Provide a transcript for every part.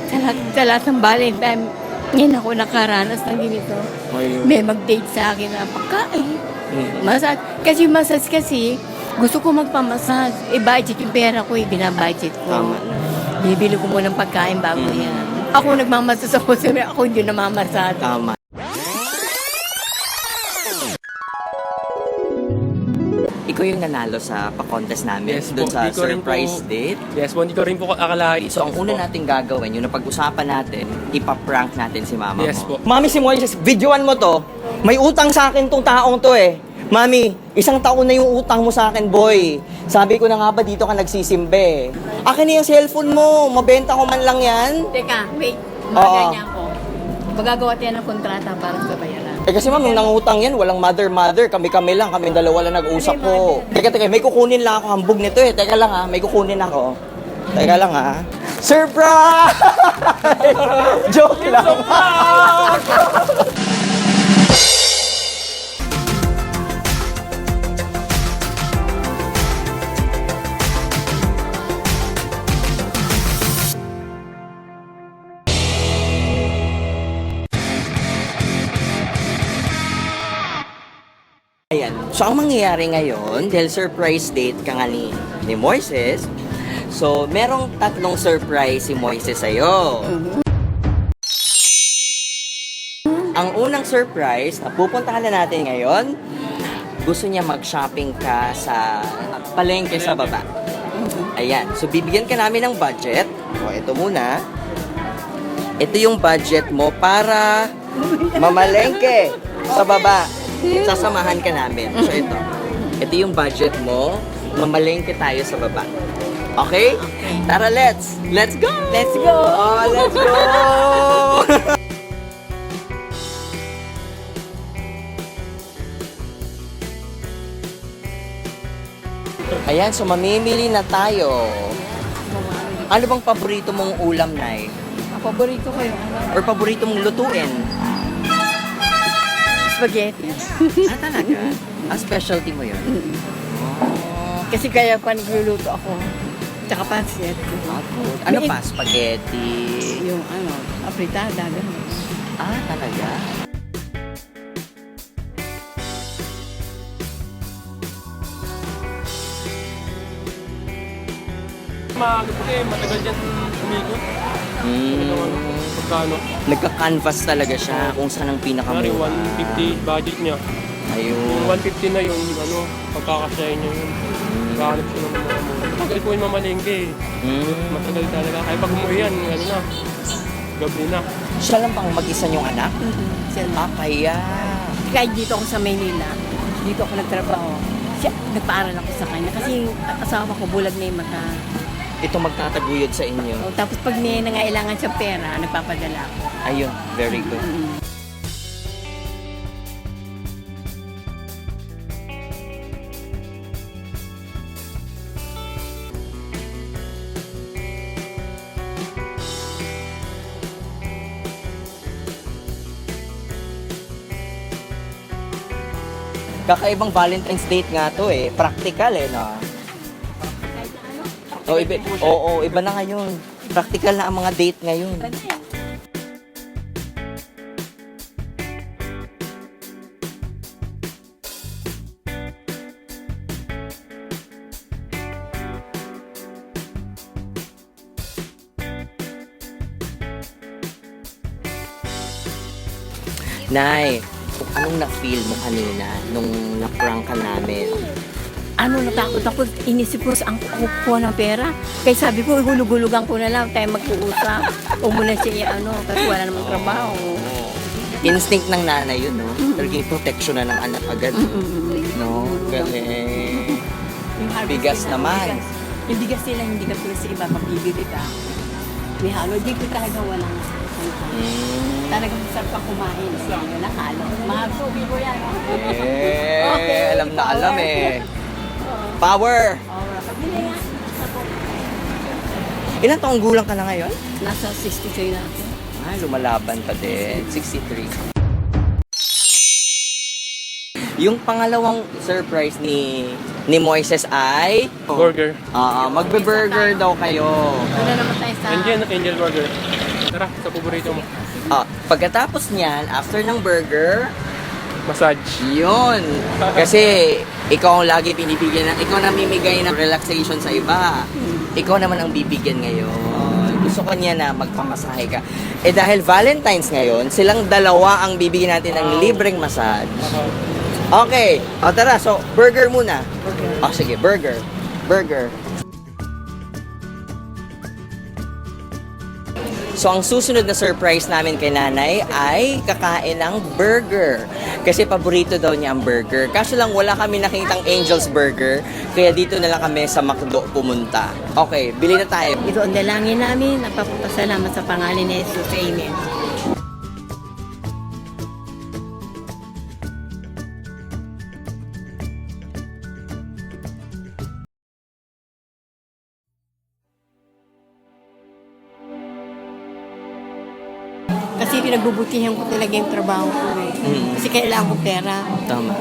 Sa lahat ng Valentine, ngayon ako nakaranas ng ganito. Ayun. May mag-date sa akin na pagkain. Mm. Massage kasi, gusto ko magpamasage. Budget yung pera ko, binabudget ko. Tama. Bibili ko muna ng pagkain bago yan. Ako nagmamasage ako, sabi ako hindi namamasage. Tama. Ikaw yung nanalo sa pa-contest namin Yes doon po, sa di ko rin surprise po- date. Yes po, hindi ko rin po akalain. So, ang una natin gagawin, yung napag-usapan natin, ipaprank natin si mama Yes mo. po. Mami, si Moises, videoan mo to. May utang sa akin tong taong to eh. Mami, 1 taon na yung utang mo sa akin, boy. Sabi ko na nga ba dito ka nagsisimbe? Akin na yung cellphone mo. Mabenta ko man lang yan. Teka, wait. Oo. Maganya ako. Magagawa tayo ng kontrata para sa bayaran. Eh kasi ma'am, yung nangutang yan, walang mother. Kami lang, kami dalawa lang nag-usap po. Teka, may kukunin lang ako hambog nito eh. Teka lang ha, may kukunin ako. Teka lang ha. Surprise! Joke lang. Ayan. So, ang mangyayari ngayon, dahil surprise date ka nga ni Moises, so, merong 3 surprise si Moises sa'yo. Ang unang surprise na pupuntahan na natin ngayon, gusto niya mag-shopping ka sa palengke sa baba. Ayan. So, bibigyan ka namin ng budget. O, ito muna. Ito yung budget mo para mamalengke sa baba. Sasamahan ka namin. So, ito. Ito yung budget mo. Mamalengke tayo sa baba. Okay? Tara, let's go! Let's go! Oh, let's go! Ayan, so mamimili na tayo. Ano bang paborito mong ulam, Nay? Ang paborito ko yung Or paborito mong lutuin? spaghetti. Ah, talaga? Ang specialty mo yun? Kasi kaya pa nagluluto ako. Tsaka pansit. Ah, good. Ano pa? Spaghetti? Yung apritada, gano'n. Ah, talaga? Matagal dyan umikot. Pagkano? Nagka-canvas talaga siya kung saan ang Mari, pinakamura. 150 budget niya. Yung Ayun. 150 na yung pagkakasyahin niya yun. Nakahanap siya ng mga mura. Matagal po yung mamalengke eh. Matagal talaga. Kaya pag umuwi yan, gabi na. Siya lang pang mag-isa niyong anak? Ah, kaya. Kahit dito ako sa Maynila, dito ako nagtrabaho. Siya, nagpaaral ako sa kanya. Kasi yung asawa ko, bulag na yung mata. Ito magtataguyod sa inyo. O, tapos pag may nangailangan siya pera, nagpapadala ako. Ayun, very good. Kakaibang Valentine's date nga to eh. Practical eh, no? Iba na ngayon. Practical na ang mga date ngayon. Nay, anong na-feel mo kanina nung na-prank ka namin? Natakot ako, inisip ko saan ko kukuha ng pera. Kaya sabi ko, hulug-hulugan ko na lang, tayo mag-uusap. Huwag mo na siya kasi wala namang trabaho. Instinct ng nanay yun, no? Talagang protection na ng anak agad. No? Galing. Yung harvest Bigas nila, naman. bigas. Yung bigas nila, hindi ka tulad sa iba, mabibili ka. May halo, dito talaga walang talagang sarap pa kumain. Walang halo. Mahal ko, ko yan. Okay, Alam na alam power. eh. Power! Pagdili nga. Ilan taong gulang ka na ngayon? Nasa 63 na ako. Ah, lumalaban pa din. 63. Yung pangalawang surprise ni Moises ay Burger. magbe-burger daw kayo. Wala naman tayo sa... Angel Burger. Tara, sa paborito mo. Pagkatapos niyan, after ng burger, Massage. yun. Kasi ikaw ang lagi pinibigyan ikaw namimigay ng relaxation sa iba. Ikaw naman ang bibigyan ngayon. Gusto ko niya na magpamasahe ka. Dahil Valentine's ngayon, silang dalawa ang bibigyan natin ng libreng massage. Okay. Tara. So, burger muna. Sige. Burger. Burger. So, ang susunod na surprise namin kay nanay ay kakain ng burger. Kasi paborito daw niya ang burger. Kaso lang wala kami nakitang Angel's Burger. Kaya dito na lang kami sa McDo pumunta. Okay, bili na tayo. Ito ang dalangin namin. Napapasalamat sa pangalan ni Jesus. Amen. Kasi pinagbubutihan ko talaga yung trabaho ko eh. Kasi kailangan ko pera. Tama.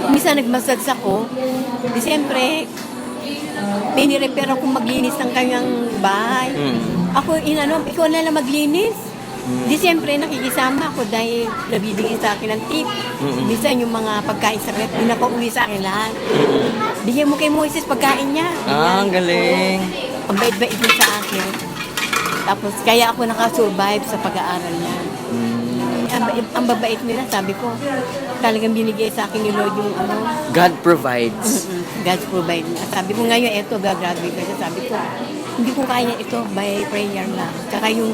Minsan nagmassage ako. Di siyempre, may nirepair akong maglinis ng kanyang bahay. Ako, ikaw na lang maglinis. Di siyempre, nakikisama ako dahil nabibigay sa akin ng tip. Minsan yung mga pagkain sa rep, pinapauwi sa akin lahat. Bigyan mo kay Moises pagkain niya. Ang galing. Ang bait-bait niya sa akin. Tapos, kaya ako nakasurvive sa pag-aaral niya. Ang babait nila, sabi ko, talagang binigay sa akin ni Lord yung God provides. God's provide na. Sabi ko ngayon, eto, gagraduate ka siya. Sabi ko, hindi ko kaya ito by prayer lang. Tsaka yung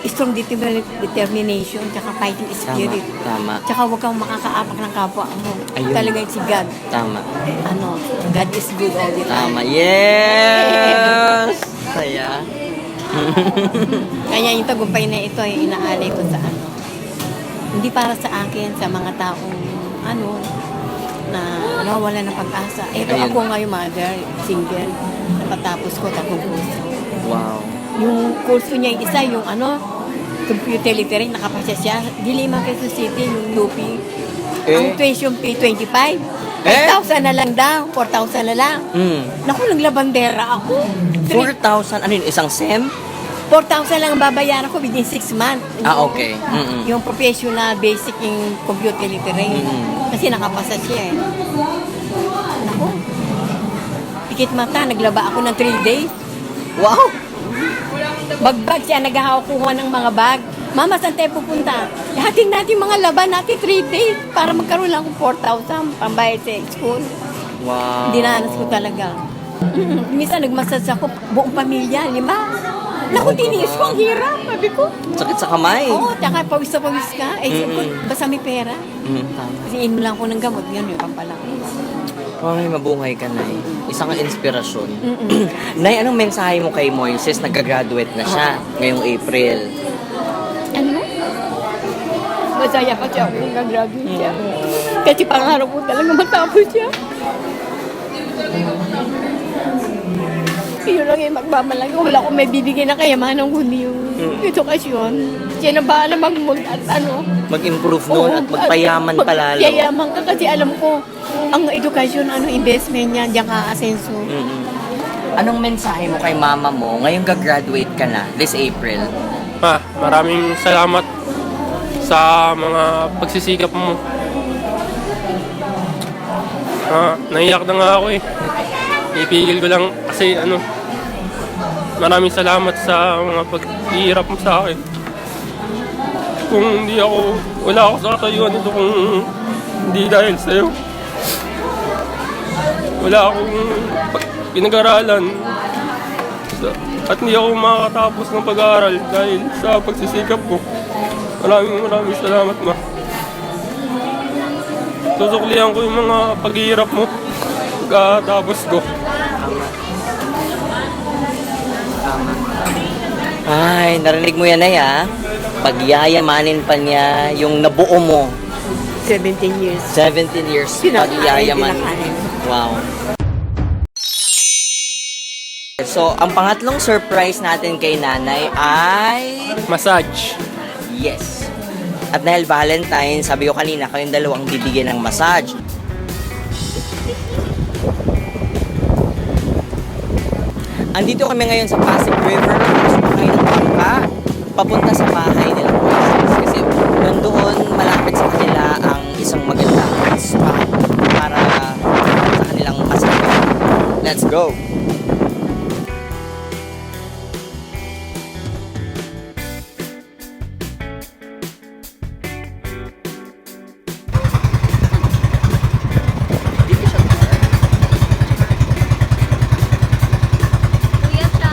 strong determination, tsaka fighting spirit. Tama. Tsaka huwag kang makakaapak ng kapwa mo. Ayun. Talagang si God. Tama. God is good all the time. Tama. Yes! Saya. Kaya yung tagumpay na ito ay inaalay ko sa hindi para sa akin, sa mga taong na nawawala ng pag-asa. Ito Ayun. ako ngayon, mother, single. Napatapos ko 3 kurso. Wow. Yung kurso niya, isa yung computer literary, nakapasya siya. Diliman, Quezon City, yung UP. Ang tuition fee, 25. 5,000 na lang daw, 4,000 na lang. Naku, naglabandera ako. 4,000, ano yun, isang SEM? 4,000 lang ang babayaran ko within 6 months. Okay. Yung professional basic yung computer literary. Kasi nakapasa siya eh. Naku. Pikit mata, naglaba ako ng 3 days. Wow! Bag-bag siya, naghahakuha ng mga bag. Mama, saan tayo pupunta? Hating natin mga laban natin 3 days para magkaroon lang akong 4,000 pambayad sa school. Wow. Dinanas ko talaga. Minsan nagmassage ako, buong pamilya, 5. Naku, tiniis ko, ang hirap, sabi ko. Sakit sa kamay. Oo, tsaka pawis na pawis ka. Eh, basta may pera. Tama. Kasi inom lang ako ng gamot, yan yung pampalaki. Ay, mabuhay ka, Nay. Isang inspirasyon. Nay, anong mensahe mo kay Moises? Nagka-graduate na siya ngayong April. Ano? Masaya pa siya kung nag-graduate siya. Kasi pangarap ko talaga matapos siya. Yun lang yung magmamalaki. Wala akong may bibigyan na kayamanan kundi yung edukasyon. Siya na bahala at Mag-improve noon at magpayaman palalo. Yayaman ka kasi alam ko, ang edukasyon, investment niya, diyan ka asenso. Anong mensahe mo kay mama mo ngayong gagraduate ka na this April? Maraming salamat sa mga pagsisikap mo. Naiyak na nga ako eh. Ipigil ko lang kasi maraming salamat sa mga pag-iirap mo sa akin. Kung wala ako sa katayuan ito kung hindi dahil sa'yo. Wala akong pinag-aralan at hindi ako makakatapos ng pag-aaral dahil sa pagsisikap ko. Maraming salamat, ma. Susuklihan ko yung mga pag-iirap mo pagkatapos ko. Ay, narinig mo yan, Nay, ha? Pagyayamanin pa niya yung nabuo mo. 17 years. 17 years, pagyayaman. Pinakain. Wow. So, ang pangatlong surprise natin kay nanay ay... Massage. Yes. At dahil Valentine, sabi ko kanina, kayong dalawang bibigyan ng massage. Andito kami ngayon sa Pasig River. Gusto kayo ng bangka. papunta sa bahay nila Moises. Kasi nandoon malapit sa kanila ang isang magandang spot para sa kanilang masahe. Let's go! Kuya siya.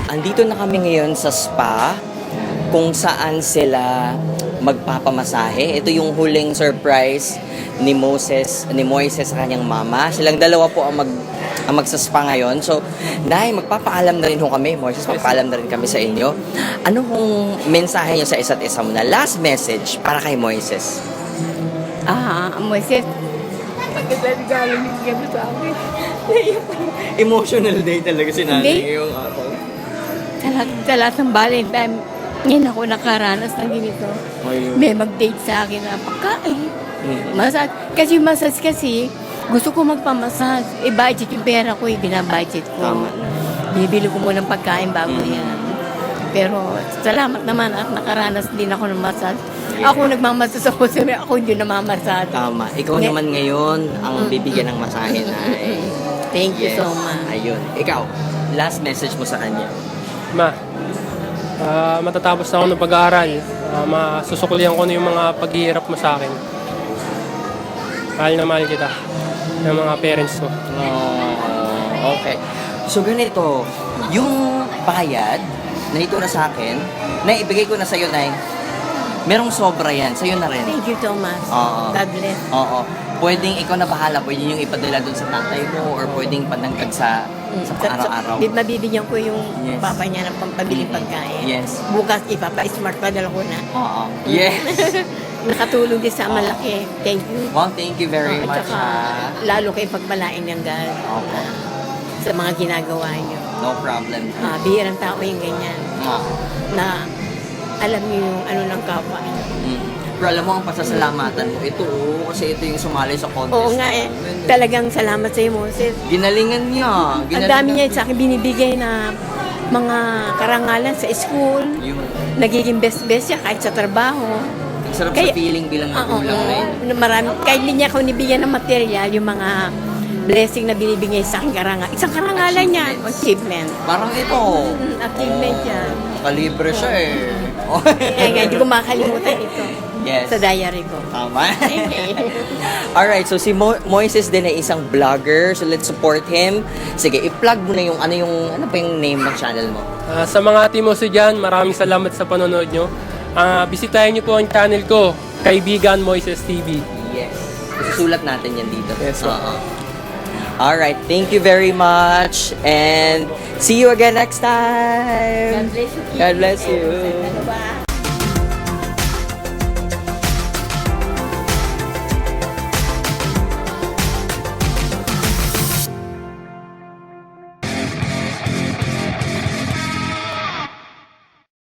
Andito na kami ngayon sa spa kung saan sila magpapamasahe. Ito yung huling surprise ni Moises sa kanyang mama. Silang dalawa po ang magsaspa ngayon. So, Nay, magpapaalam na rin ho kami. Moises, magpapaalam na rin kami sa inyo. Ano hong mensahe niyo sa isa't isa mo na last message para kay Moises? Moises. Pagkataligalan yung gabi sa akin. Emotional day talaga si nanay Hindi. ngayong araw. Sa lahat ng Valentine, ngayon ako nakaranas ng ganito. May mag-date sa akin na pagkain. Massage. Kasi gusto ko magpamasage. Budget yung pera ko, binabudget ko. Tama. Bibili ko muna ng pagkain bago yan. Pero salamat naman at nakaranas din ako ng massage. Ako nagmamasage ako, siyempre ako hindi namamasage. Tama. Ikaw naman ngayon ang bibigyan ng masahe na. Thank you so much. Ayun. Ikaw, last message mo sa kanya. Ma, matatapos na ako ng pag-aaral. Masusuklihan ko na yung mga paghihirap mo sa akin. Mahal na mahal kita. Ng mga parents mo. Okay. So ganito, yung bayad na ito na sa akin, na ibigay ko na sa'yo, Nay, merong sobra yan. Sa'yo na rin. Thank you so much. Oo. God bless. Oo. Pwedeng ikaw na bahala. Pwede yung ipadala doon sa tatay mo or pwedeng panangkag sa araw-araw. Mabibigyan ko yung Yes. papa niya ng pampabiling pagkain. Yes. Bukas ipapa-smart padala ko na. Oo. Yes. Nakatulong din sa malaki. Thank you. Well, thank you very At much. saka, lalo kayo pagmalain ng God Opo. sa mga ginagawa niyo. No problem. Bihirang tao yung ganyan. Na alam niyo yung ano ng kapwa niyo. Pero alam mo, ang pasasalamatan mo, ito kasi ito yung sumali sa contest. Oo nga eh. Talagang salamat sa iyo, Moses. Ginalingan niya. Ang dami niya sa akin binibigay na mga karangalan sa school. Yung, Nagiging best siya kahit sa trabaho. ang sarap Kaya- sa feeling bilang magulang na yun. Marami, kahit hindi niya ako nibigyan ng material, yung mga blessing na binibigay sa akin isang karangalan niya. Achievement. Parang ito. Achievement yan. Kalibre siya eh. Kaya hindi ko makalimutan ito. Yes. Sa diary ko. Tama. Alright, so si Moises din ay isang vlogger. So let's support him. Sige, i-plug mo na yung ano pa yung name ng channel mo? Sa mga Timosy dyan, maraming salamat sa panonood nyo. Bisitahin nyo po ang channel ko, Kaibigan Moises TV. Yes. Susulat natin yan dito. Yes, sir. Alright, thank you very much. And see you again next time. God bless you. God bless you.